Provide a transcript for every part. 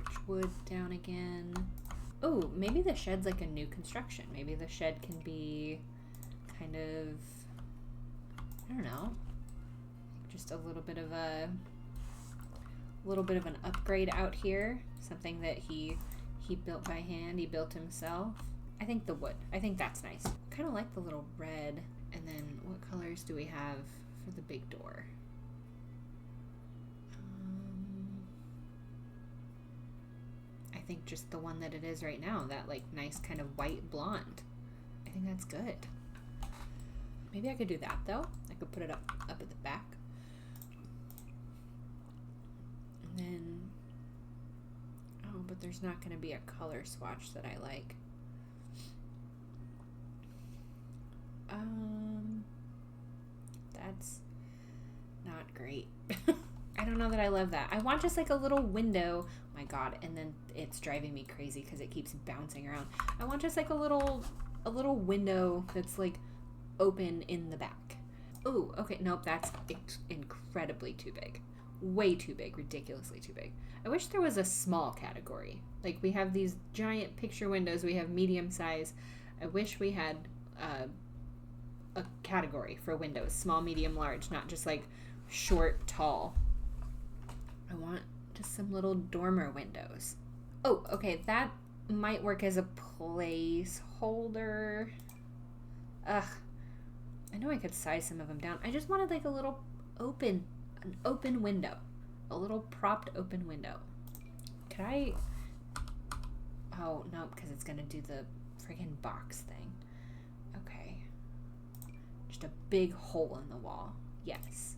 birch wood down again. Oh, maybe the shed's like a new construction. Maybe the shed can be kind of, I don't know, just a little bit of an upgrade out here. Something that he built by hand, he built himself. I think the wood. I think that's nice. Kind of like the little red. And then what colors do we have for the big door? I think just the one that it is right now, that like nice kind of white blonde. I think that's good. Maybe I could do that though. I could put it up at the back. And then, oh, but there's not going to be a color swatch that I like. That's not great. I don't know that I love that. I want just like a little window. Oh my God. And then it's driving me crazy because it keeps bouncing around. I want just like a little window that's like open in the back. Oh, okay. Nope. That's incredibly too big. Way too big. Ridiculously too big. I wish there was a small category. Like we have these giant picture windows. We have medium size. I wish we had a category for windows. Small, medium, large. Not just like short, tall. I want just some little dormer windows. Oh, okay. That might work as a placeholder. Ugh. I know I could size some of them down. I just wanted like a little an open window. A little propped open window. Could I? Oh, no, because it's going to do the friggin' box thing. Okay. Just a big hole in the wall. Yes.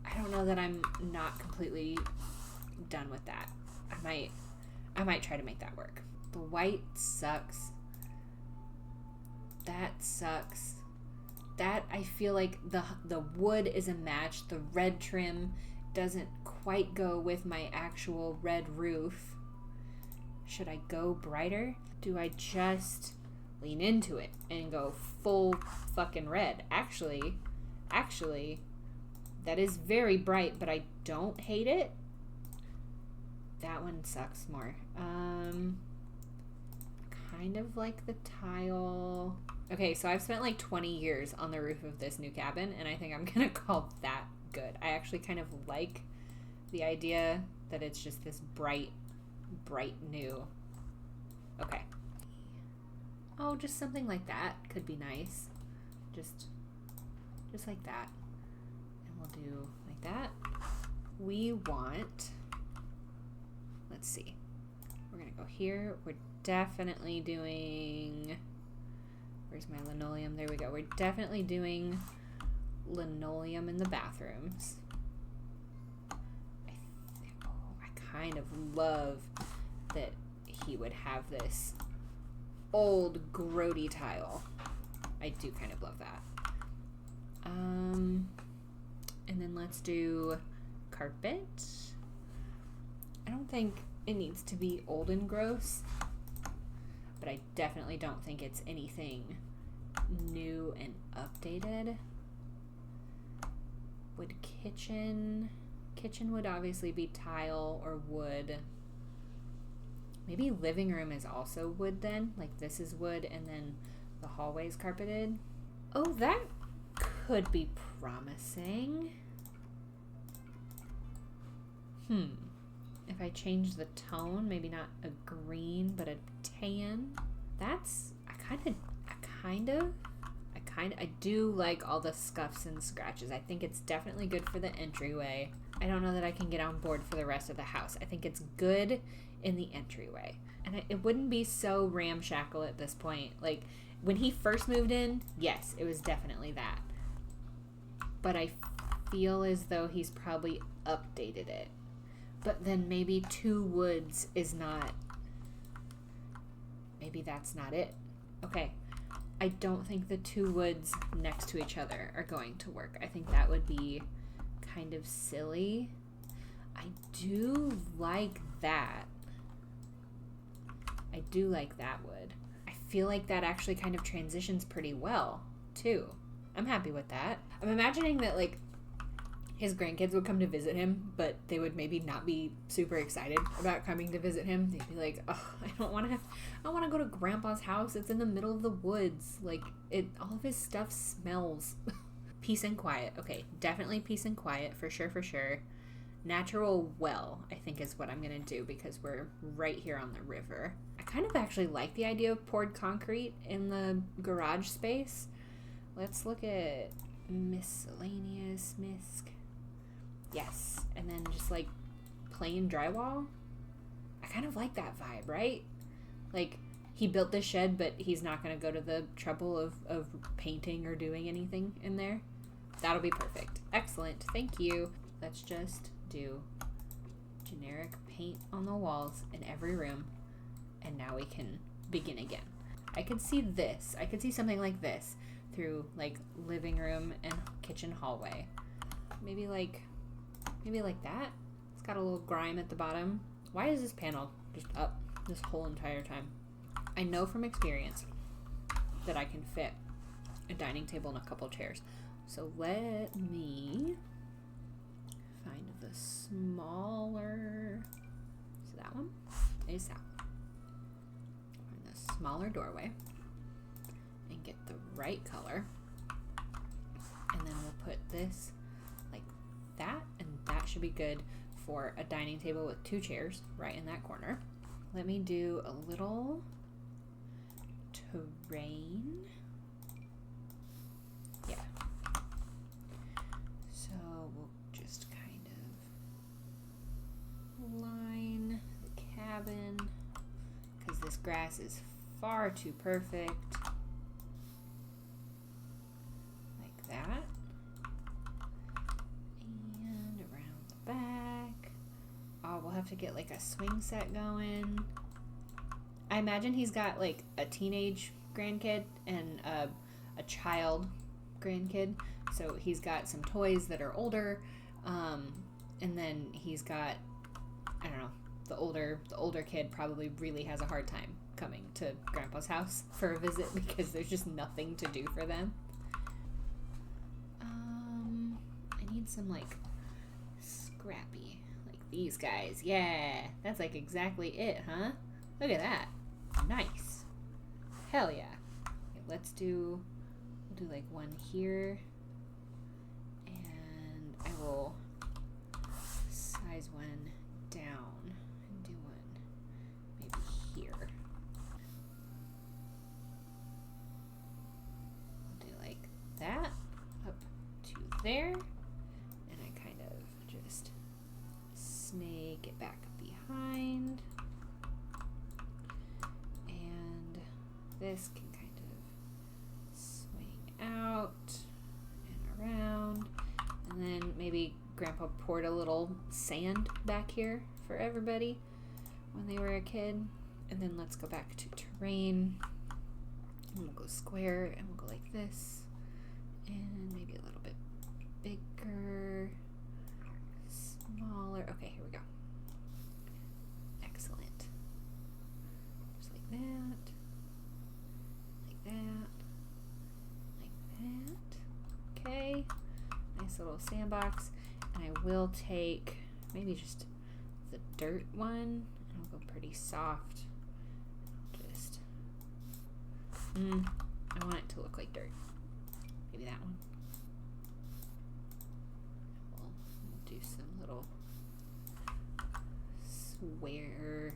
I don't know that I'm not completely done with that. I might try to make that work. The white sucks. That sucks. That, I feel like the wood is a match. The red trim doesn't quite go with my actual red roof. Should I go brighter? Do I just lean into it and go full fucking red? Actually, that is very bright, but I don't hate it. That one sucks more. Kind of like the tile. Okay, so I've spent like 20 years on the roof of this new cabin, and I think I'm gonna call that good. I actually kind of like the idea that it's just this bright new. Okay. Oh, just something like that could be nice. Just like that. And we'll do like that. We want, let's see. We're gonna go here. We're definitely doing, where's my linoleum? There we go. We're definitely doing linoleum in the bathrooms. I kind of love that he would have this old grody tile. I do kind of love that. And then let's do carpet. I don't think it needs to be old and gross, but I definitely don't think it's anything new and updated. Would kitchen would obviously be tile or wood. Maybe living room is also wood then, like this is wood and then the hallway's carpeted. Oh, that could be promising. If I change the tone, maybe not a green, but a tan. That's, I do like all the scuffs and scratches. I think it's definitely good for the entryway. I don't know that I can get on board for the rest of the house. I think it's good in the entryway. And it wouldn't be so ramshackle at this point. Like, when he first moved in, yes, it was definitely that. But I feel as though he's probably updated it. But then maybe two woods is not, maybe that's not it. Okay. I don't think the two woods next to each other are going to work. I think that would be kind of silly. I do like that. I do like that wood. I feel like that actually kind of transitions pretty well, too. I'm happy with that. I'm imagining that, like, his grandkids would come to visit him, but they would maybe not be super excited about coming to visit him. They'd be like, "Oh, I want to go to Grandpa's house. It's in the middle of the woods. Like all of his stuff smells." Peace and quiet. Okay, definitely peace and quiet for sure, for sure. Natural well, I think is what I'm gonna do because we're right here on the river. I kind of actually like the idea of poured concrete in the garage space. Let's look at miscellaneous misc. Yes, and then just like plain drywall. I kind of like that vibe, right? Like he built this shed, but he's not going to go to the trouble of painting or doing anything in there. That'll be perfect. Excellent. Thank you. Let's just do generic paint on the walls in every room, and now we can begin again. I could see this. I could see something like this through like living room and kitchen hallway. Maybe like that. It's got a little grime at the bottom. Why is this panel just up this whole entire time? I know from experience that I can fit a dining table and a couple chairs. So let me find the smaller, is that one? Is that one? Find the smaller doorway and get the right color. And then we'll put this like that, and that should be good for a dining table with 2 chairs right in that corner. Let me do a little terrain. Yeah. So we'll just kind of line the cabin because this grass is far too perfect. Like that. And around the back. Oh, we'll have to get like a swing set going. I imagine he's got like a teenage grandkid and a child grandkid. So he's got some toys that are older. And then he's got, I don't know, the older kid probably really has a hard time coming to Grandpa's house for a visit because there's just nothing to do for them. I need some like scrappy, like these guys. Yeah, that's like exactly it, huh? Look at that. Nice. Hell yeah. Okay, we'll do like one here, and I will size one down and do one maybe here. We'll do like that up to there, and I kind of just snake it back behind, and this can kind of swing out and around, and then maybe Grandpa poured a little sand back here for everybody when they were a kid. And then let's go back to terrain, and we'll go square, and we'll go like this, and maybe a little bit bigger, smaller. Okay, here we go. Excellent. Just like that, like that, like that. Okay, nice little sandbox. And I will take maybe just the dirt one, and I'll go pretty soft. Just, I want it to look like dirt. Maybe that one. We'll do some little square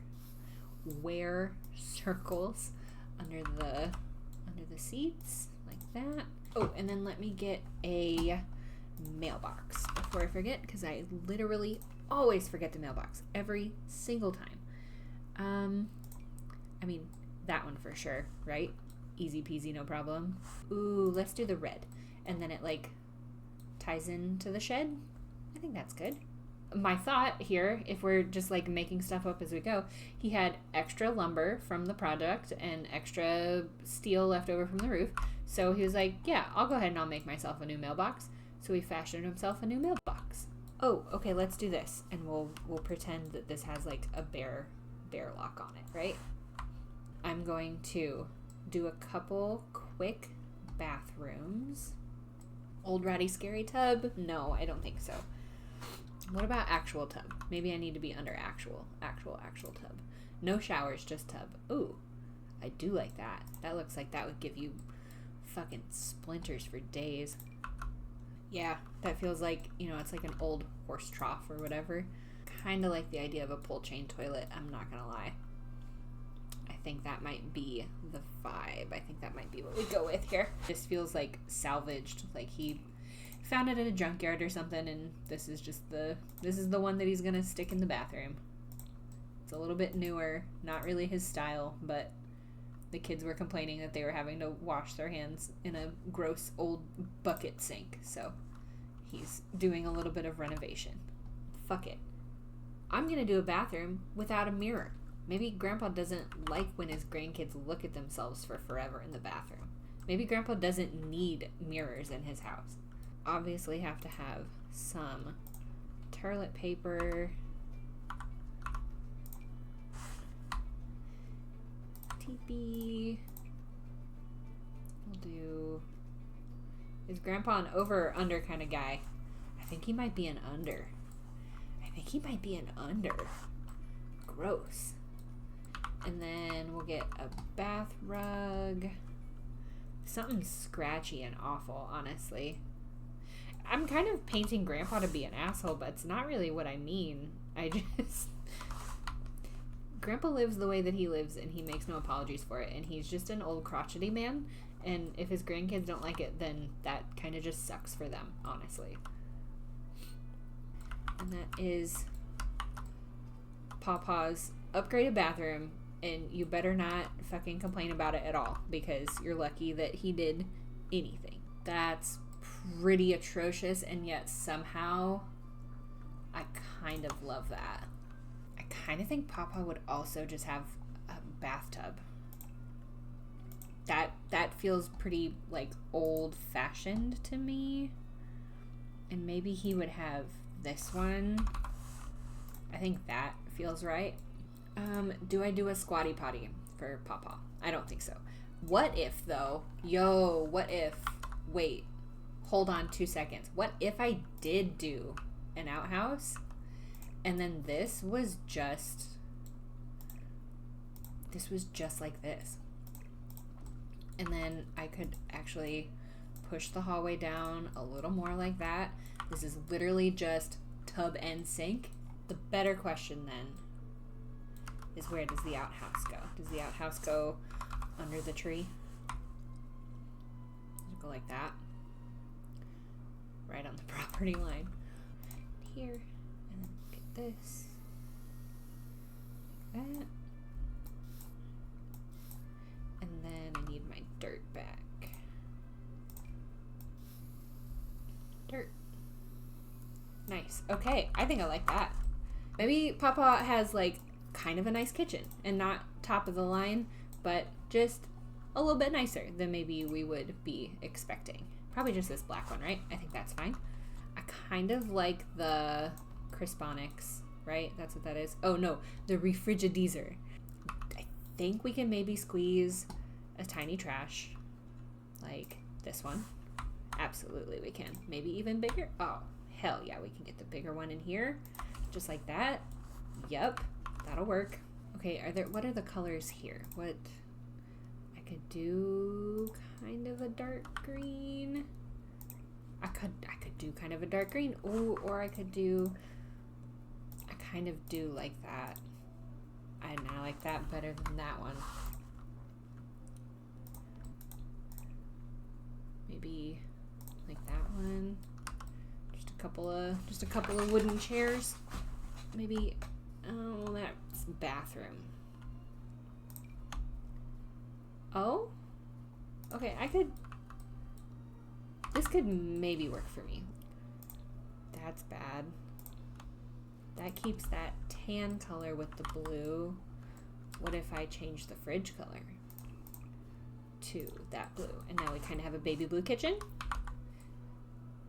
circles under the seats like that. Oh, and then let me get a mailbox before I forget, because I literally always forget the mailbox every single time. I mean, that one for sure, right? Easy peasy, no problem. Ooh, let's do the red, and then it like ties into the shed. I think that's good. My thought here, if we're just like making stuff up as we go, he had extra lumber from the project and extra steel left over from the roof, so he was like, yeah, I'll go ahead and I'll make myself a new mailbox. So he fashioned himself a new mailbox. Oh, okay, let's do this. And we'll pretend that this has like a bear lock on it, right? I'm going to do a couple quick bathrooms. Old ratty scary tub? No, I don't think so. What about actual tub? Maybe I need to be under actual tub. No showers, just tub. Ooh, I do like that. That looks like that would give you fucking splinters for days. Yeah, that feels like, you know, it's like an old horse trough or whatever. Kind of like the idea of a pull chain toilet, I'm not gonna lie. I think that might be the vibe. I think that might be what we go with here. This feels like salvaged, like he found it at a junkyard or something, and this is the one that he's gonna stick in the bathroom. It's a little bit newer, not really his style, but the kids were complaining that they were having to wash their hands in a gross old bucket sink, so he's doing a little bit of renovation. Fuck it. I'm gonna do a bathroom without a mirror. Maybe Grandpa doesn't like when his grandkids look at themselves for forever in the bathroom. Maybe Grandpa doesn't need mirrors in his house. Obviously have to have some toilet paper. Teepee. We'll do... Is Grandpa an over or under kind of guy? I think he might be an under. Gross. And then we'll get a bath rug. Something scratchy and awful, honestly. I'm kind of painting Grandpa to be an asshole, but it's not really what I mean. Grandpa lives the way that he lives, and he makes no apologies for it, and he's just an old crotchety man, and if his grandkids don't like it, then that kind of just sucks for them, honestly. And that is PawPaw's upgraded bathroom, and you better not fucking complain about it at all, because you're lucky that he did anything. That's pretty atrocious, and yet somehow I kind of love that. I kind of think PawPaw would also just have a bathtub. That feels pretty like old-fashioned to me. And maybe he would have this one. I think that feels right. Do I do a squatty potty for PawPaw? I don't think so. What if, though? What if... Wait. Hold on 2 seconds. What if I did do an outhouse, and then this was just like this? And then I could actually push the hallway down a little more like that. This is literally just tub and sink. The better question then is, where does the outhouse go? Does the outhouse go under the tree? Does it go like that? Right on the property line. Here. And then get this. Like that. And then I need my dirt back. Dirt. Nice. Okay, I think I like that. Maybe PawPaw has like kind of a nice kitchen, and not top of the line, but just a little bit nicer than maybe we would be expecting. Probably just this black one, right? I think that's fine. I kind of like the Crisponics, right? That's what that is. Oh no, the Refrigadizer. I think we can maybe squeeze a tiny trash like this one. Absolutely we can. Maybe even bigger. Oh, hell yeah, we can get the bigger one in here. Just like that. Yep, that'll work. Okay, what are the colors here? What I could do, kind of a dark green. I could do kind of a dark green. Ooh, or I kind of do like that. I like that better than that one. Maybe like that one. Just a couple of wooden chairs. Maybe, oh, that's bathroom. Oh? Okay, this could maybe work for me. That's bad. That keeps that tan color with the blue. What if I change the fridge color to that blue? And now we kind of have a baby blue kitchen.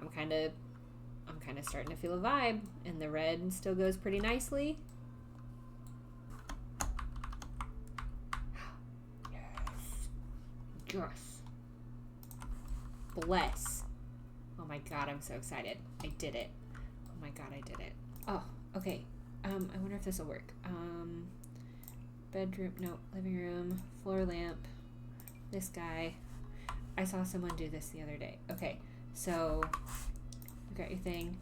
I'm kind of starting to feel a vibe, and the red still goes pretty nicely. Yes. Bless. Oh my God, I'm so excited. I did it. Oh my God, I did it. Oh, okay. I wonder if this will work. Bedroom, no, living room, floor lamp, this guy. I saw someone do this the other day. Okay, so you got your thing.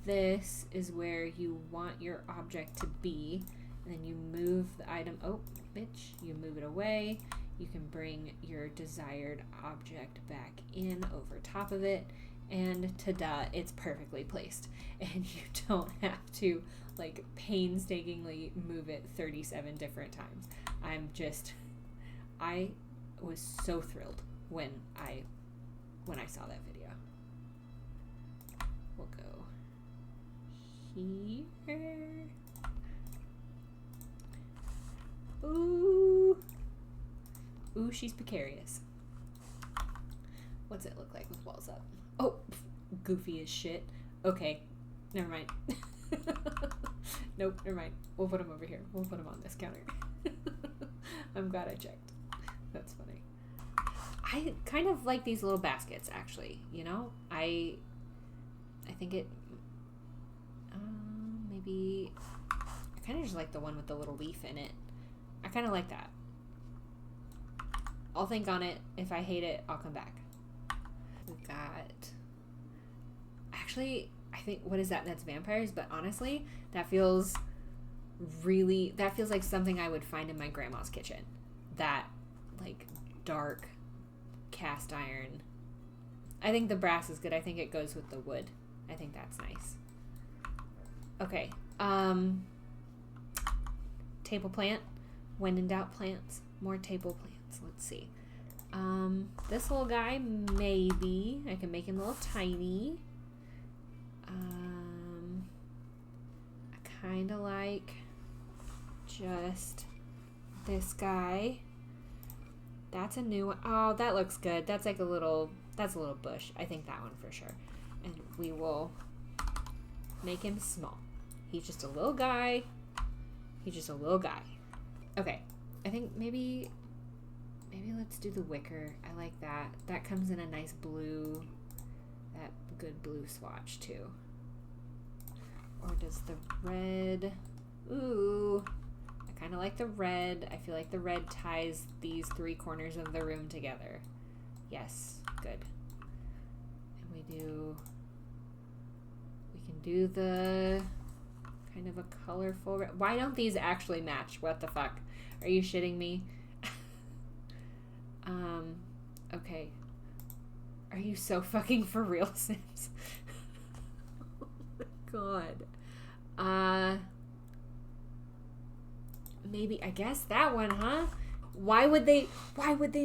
This is where you want your object to be, and then you move the item. Oh, bitch, you move it away. You can bring your desired object back in over top of it, and ta-da, it's perfectly placed. And you don't have to like painstakingly move it 37 different times. I was so thrilled when I saw that video. We'll go here. Ooh, she's precarious. What's it look like with walls up? Oh, goofy as shit. Okay, never mind. Nope, never mind. We'll put them over here. We'll put them on this counter. I'm glad I checked. That's funny. I kind of like these little baskets, actually. You know, I think it. Maybe I kind of just like the one with the little leaf in it. I kind of like that. I'll think on it. If I hate it, I'll come back. We've got. Actually, I think, what is that? That's vampires, but honestly, that feels like something I would find in my grandma's kitchen. That, like, dark cast iron. I think the brass is good. I think it goes with the wood. I think that's nice. Okay. Table plant. When in doubt, plants. More table plants. Let's see. This little guy, maybe. I can make him a little tiny. I kind of like just this guy. That's a new one. Oh, that looks good. That's like that's a little bush. I think that one for sure. And we will make him small. He's just a little guy. Okay. I think maybe let's do the wicker. I like that. That comes in a nice blue. That good blue swatch too. Or does the red... Ooh, I kind of like the red. I feel like the red ties these three corners of the room together. Yes, good. And we can do the kind of a colorful red. Why don't these actually match? What the fuck? Are you shitting me? Okay. Are you so fucking for real, Sims? Oh my god. Maybe, I guess that one, huh? Why would they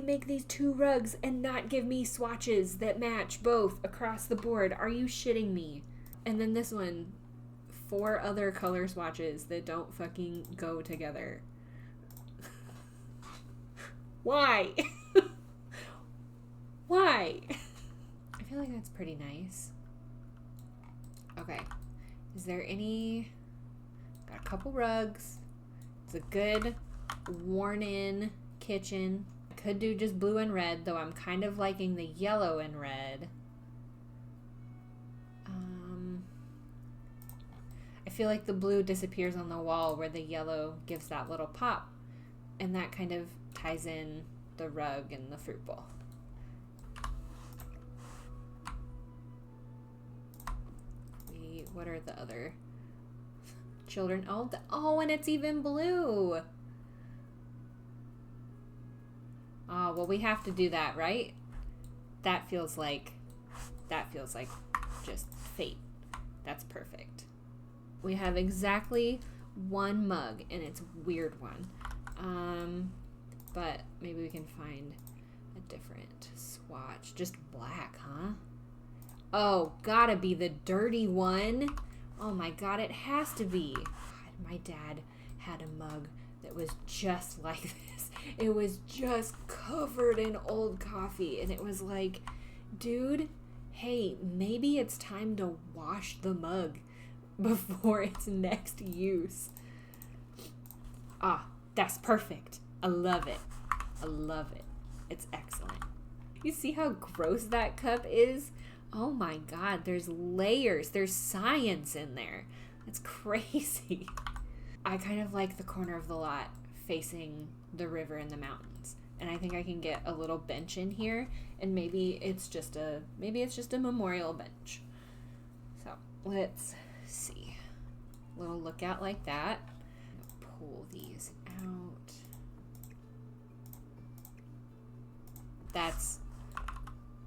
make these two rugs and not give me swatches that match both across the board? Are you shitting me? And then this one, 4 other color swatches that don't fucking go together. Why? Why? I feel like that's pretty nice. Okay. Is there any... Got a couple rugs. It's a good worn-in kitchen. I could do just blue and red, though I'm kind of liking the yellow and red. I feel like the blue disappears on the wall where the yellow gives that little pop. And that kind of ties in the rug and the fruit bowl. What are the other children? Oh, and it's even blue. Oh, well, we have to do that, right? That feels like just fate. That's perfect. We have exactly one mug, and it's a weird one. But maybe we can find a different swatch. Just black, huh? Oh, gotta be the dirty one. Oh my god, it has to be. God, my dad had a mug that was just like this. It was just covered in old coffee. And it was like, dude, hey, maybe it's time to wash the mug before its next use. Ah, that's perfect. I love it. I love it. It's excellent. You see how gross that cup is? Oh my God, there's layers. There's science in there. That's crazy. I kind of like the corner of the lot facing the river and the mountains. And I think I can get a little bench in here, and maybe it's just a memorial bench. So let's see. Little lookout like that. Pull these out. That's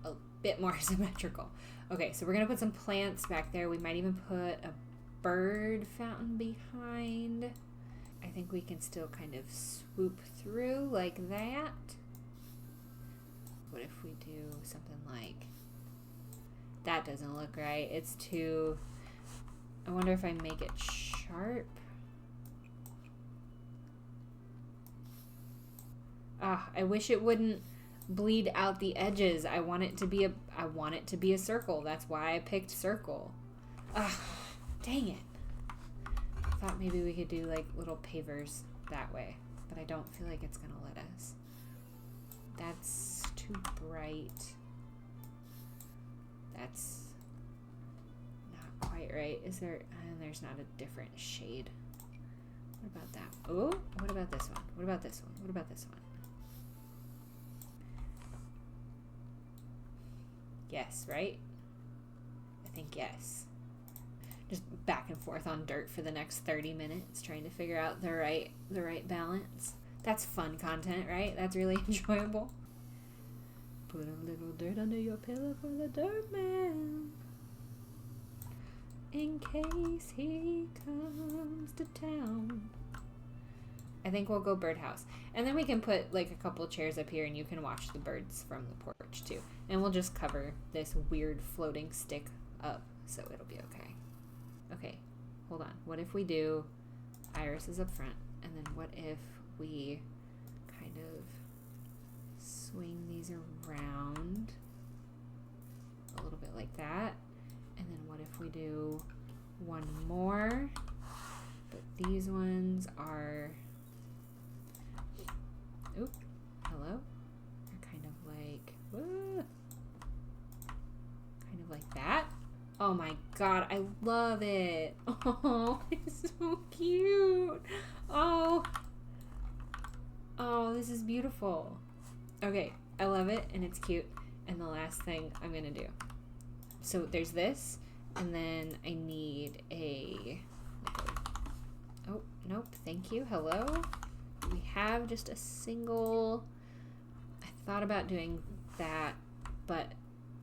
a bit more symmetrical. Okay, so we're gonna put some plants back there. We might even put a bird fountain behind. I think we can still kind of swoop through like that. What if we do something like that? Doesn't look right. It's too, I wonder if I make it sharp. I wish it wouldn't bleed out the edges. I want it to be a circle. That's why I picked circle. Dang it. I thought maybe we could do like little pavers that way, but I don't feel like it's gonna let us. That's too bright. That's not quite right. Is there, and there's not a different shade. What about that? Oh, what about this one? What about this one? What about this one? Yes, right? I think yes. Just back and forth on dirt for the next 30 minutes trying to figure out the right balance. That's fun content, right? That's really enjoyable. Put a little dirt under your pillow for the dirt man, in case he comes to town. I think we'll go birdhouse. And then we can put like a couple chairs up here and you can watch the birds from the porch too. And we'll just cover this weird floating stick up so it'll be okay. Okay, hold on. What if we do Iris is up front, and then what if we kind of swing these around a little bit like that, and then what if we do one more, but these ones are, oop, hello, they're kind of like, kind of like that. Oh my God, I love it. Oh, it's so cute. Oh, this is beautiful. Okay, I love it and it's cute. And the last thing I'm gonna do. So there's this, and then I need oh, nope, thank you, hello. We have just a single, I thought about doing that, but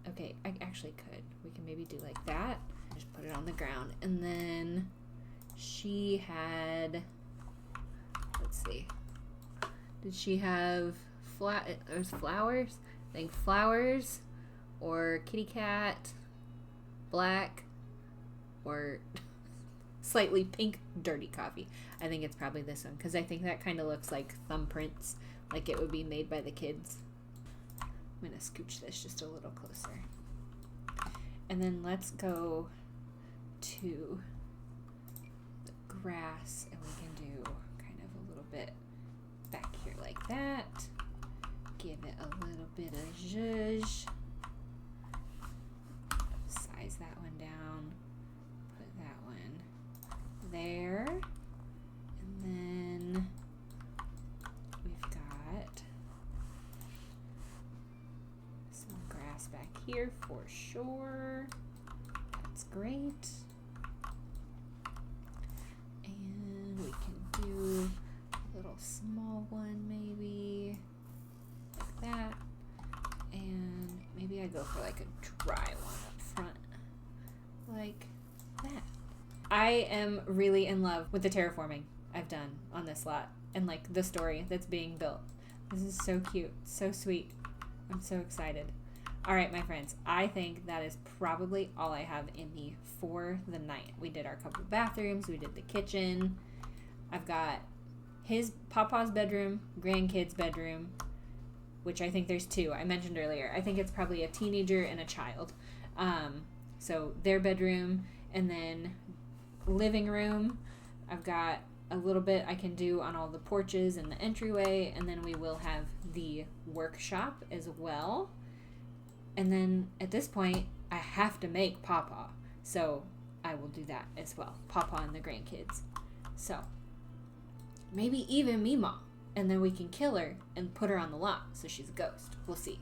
okay, I actually could. We can maybe do like that. Just put it on the ground. And then she had, let's see. Did she have flowers? I think flowers or kitty cat, black, or slightly pink dirty coffee. I think it's probably this one because I think that kind of looks like thumbprints, like it would be made by the kids. I'm gonna scooch this just a little closer. And then let's go to the grass, and we can do kind of a little bit back here like that. Give it a little bit of zhuzh. Size that one down. Put that one there. And then we've got some grass back here for sure. That's great. And we can do a little small one maybe like that. And maybe I go for like a dry one up front like that. I am really in love with the terraforming I've done on this lot and like the story that's being built. This is so cute, so sweet. I'm so excited. All right, my friends, I think that is probably all I have in me for the night. We did our couple bathrooms, we did the kitchen. I've got his PawPaw's bedroom, grandkids' bedroom, which I think there's two. I mentioned earlier. I think it's probably a teenager and a child. So their bedroom, and then living room. I've got a little bit I can do on all the porches and the entryway, and then we will have the workshop as well. And then at this point, I have to make PawPaw. So I will do that as well. PawPaw and the grandkids. So maybe even Mima. And then we can kill her and put her on the lot so she's a ghost. We'll see.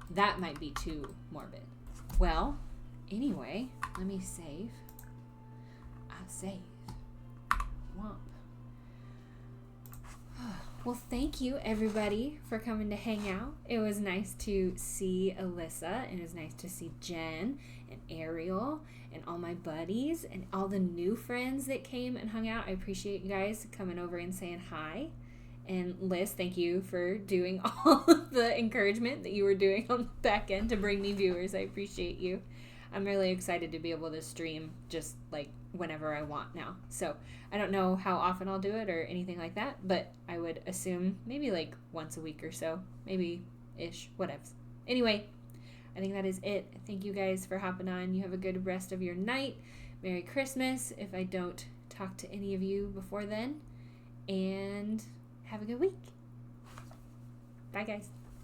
That might be too morbid. Well, anyway, let me save. I'll save. Womp. Well, thank you, everybody, for coming to hang out. It was nice to see Alyssa, and it was nice to see Jen and Ariel and all my buddies and all the new friends that came and hung out. I appreciate you guys coming over and saying hi. And Liz, thank you for doing all of the encouragement that you were doing on the back end to bring me viewers. I appreciate you. I'm really excited to be able to stream just like whenever I want now. So I don't know how often I'll do it or anything like that, but I would assume maybe like once a week or so, maybe ish, whatever. Anyway, I think that is it. Thank you guys for hopping on. You have a good rest of your night. Merry Christmas if I don't talk to any of you before then. And have a good week. Bye, guys.